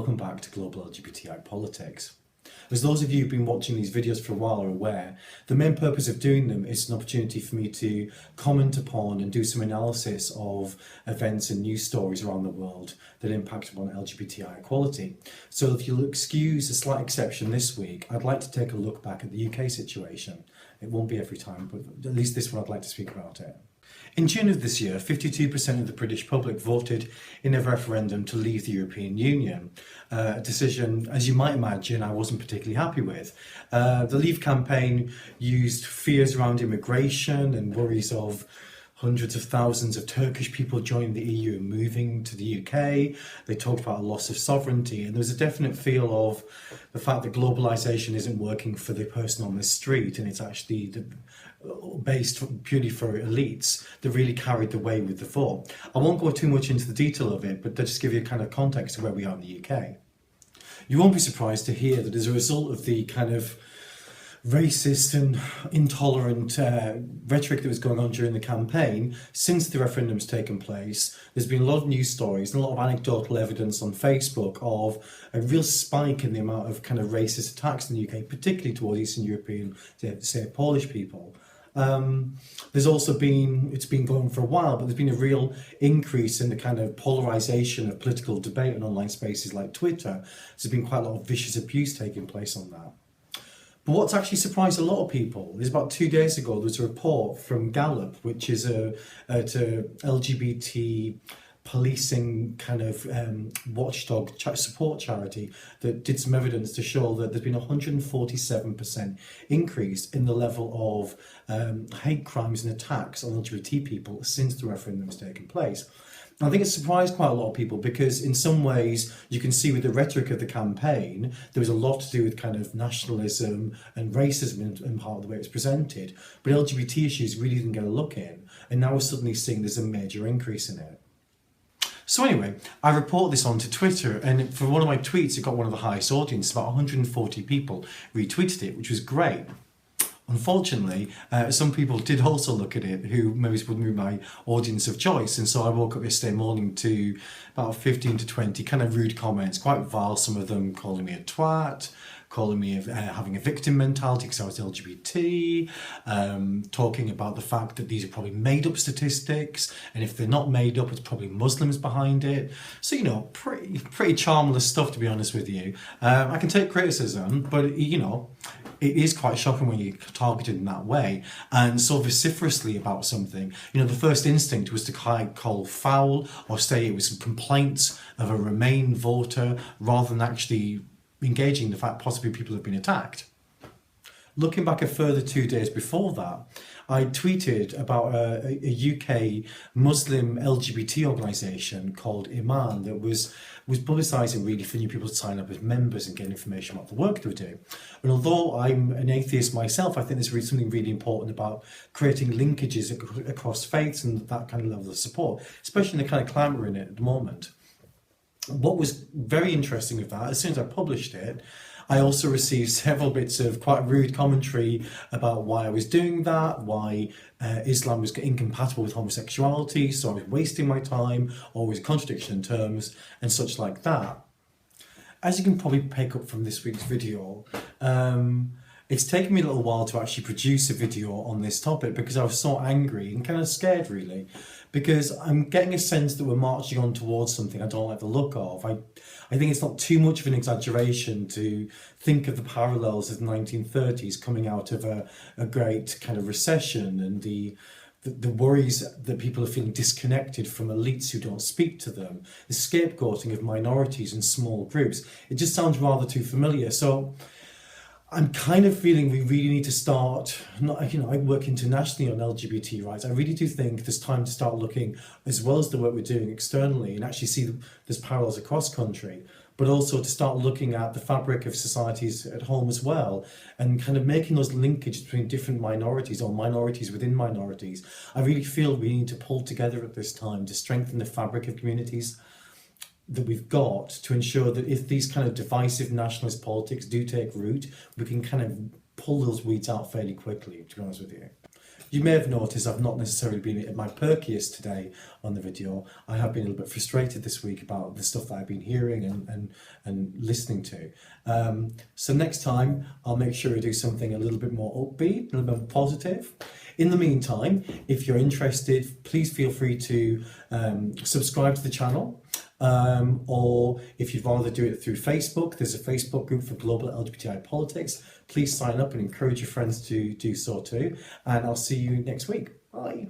welcome back to Global LGBTI Politics. As those of you who've been watching these videos for a while are aware, the main purpose of doing them is an opportunity for me to comment upon and do some analysis of events and news stories around the world that impact upon LGBTI equality. So if you'll excuse a slight exception this week, I'd like to take a look back at the UK situation. It won't be every time, but at least this one I'd like to speak about it. In June of this year, 52% of the British public voted in a referendum to leave the European Union. A decision, as you might imagine, I wasn't particularly happy with. The Leave campaign used fears around immigration and worries of hundreds of thousands of Turkish people joining the EU and moving to the UK. They talked about a loss of sovereignty, and there was a definite feel of the fact that globalisation isn't working for the person on the street, and it's actually based purely for elites that really carried the way with the vote. I won't go too much into the detail of it, but to just give you a kind of context of where we are in the UK. You won't be surprised to hear that as a result of the kind of racist and intolerant rhetoric that was going on during the campaign, since the referendum's taken place, there's been a lot of news stories and a lot of anecdotal evidence on Facebook of a real spike in the amount of kind of racist attacks in the UK, particularly towards Eastern European, say Polish people. There's also been, it's been going for a while, but there's been a real increase in the kind of polarisation of political debate on online spaces like Twitter. There's been quite a lot of vicious abuse taking place on that. But what's actually surprised a lot of people is about 2 days ago there was a report from Gallup, which is a LGBT policing kind of watchdog support charity, that did some evidence to show that there's been a 147% increase in the level of hate crimes and attacks on LGBT people since the referendum has taken place. I think it surprised quite a lot of people because in some ways you can see with the rhetoric of the campaign there was a lot to do with kind of nationalism and racism in part of the way it's presented, but LGBT issues really didn't get a look in, and now we're suddenly seeing there's a major increase in it. So anyway, I report this onto Twitter, and for one of my tweets it got one of the highest audiences. About 140 people retweeted it, which was great. Unfortunately, some people did also look at it who maybe wouldn't be my audience of choice, and so I woke up yesterday morning to about 15 to 20 kind of rude comments, quite vile, some of them calling me a twat, calling me having a victim mentality because I was LGBT, talking about the fact that these are probably made up statistics, and if they're not made up it's probably Muslims behind it. So, you know, pretty charmless stuff, to be honest with you. I can take criticism, but you know, it is quite shocking when you're targeted in that way and so vociferously about something. You know, the first instinct was to call foul or say it was complaints of a Remain voter rather than actually engaging the fact possibly people have been attacked. Looking back a further 2 days before that, I tweeted about a UK Muslim LGBT organisation called Iman that was publicising really for new people to sign up as members and get information about the work they were doing. And although I'm an atheist myself, I think there's really something really important about creating linkages across faiths and that kind of level of support, especially in the kind of climate we're in at the moment. What was very interesting with that, as soon as I published it, I also received several bits of quite rude commentary about why I was doing that, why Islam was incompatible with homosexuality, so I was wasting my time, or was a contradiction in terms, and such like that. As you can probably pick up from this week's video, it's taken me a little while to actually produce a video on this topic because I was so angry and kind of scared, really, because I'm getting a sense that we're marching on towards something I don't like the look of. I think it's not too much of an exaggeration to think of the parallels of the 1930s coming out of a great kind of recession and the worries that people are feeling disconnected from elites who don't speak to them, the scapegoating of minorities and small groups. It just sounds rather too familiar. So I'm kind of feeling we really need to start, I work internationally on LGBT rights. I really do think there's time to start looking, as well as the work we're doing externally, and actually see there's parallels across country, but also to start looking at the fabric of societies at home as well, and kind of making those linkages between different minorities or minorities within minorities. I really feel we need to pull together at this time to strengthen the fabric of communities that we've got to ensure that if these kind of divisive nationalist politics do take root, we can kind of pull those weeds out fairly quickly, to be honest with you. You may have noticed I've not necessarily been at my perkiest today on the video. I have been a little bit frustrated this week about the stuff that I've been hearing and listening to. So next time I'll make sure we do something a little bit more upbeat, a little bit more positive. In the meantime, if you're interested, please feel free to subscribe to the channel. Or if you'd rather do it through Facebook, there's a Facebook group for global LGBTI politics. Please sign up and encourage your friends to do so too. And I'll see you next week. Bye.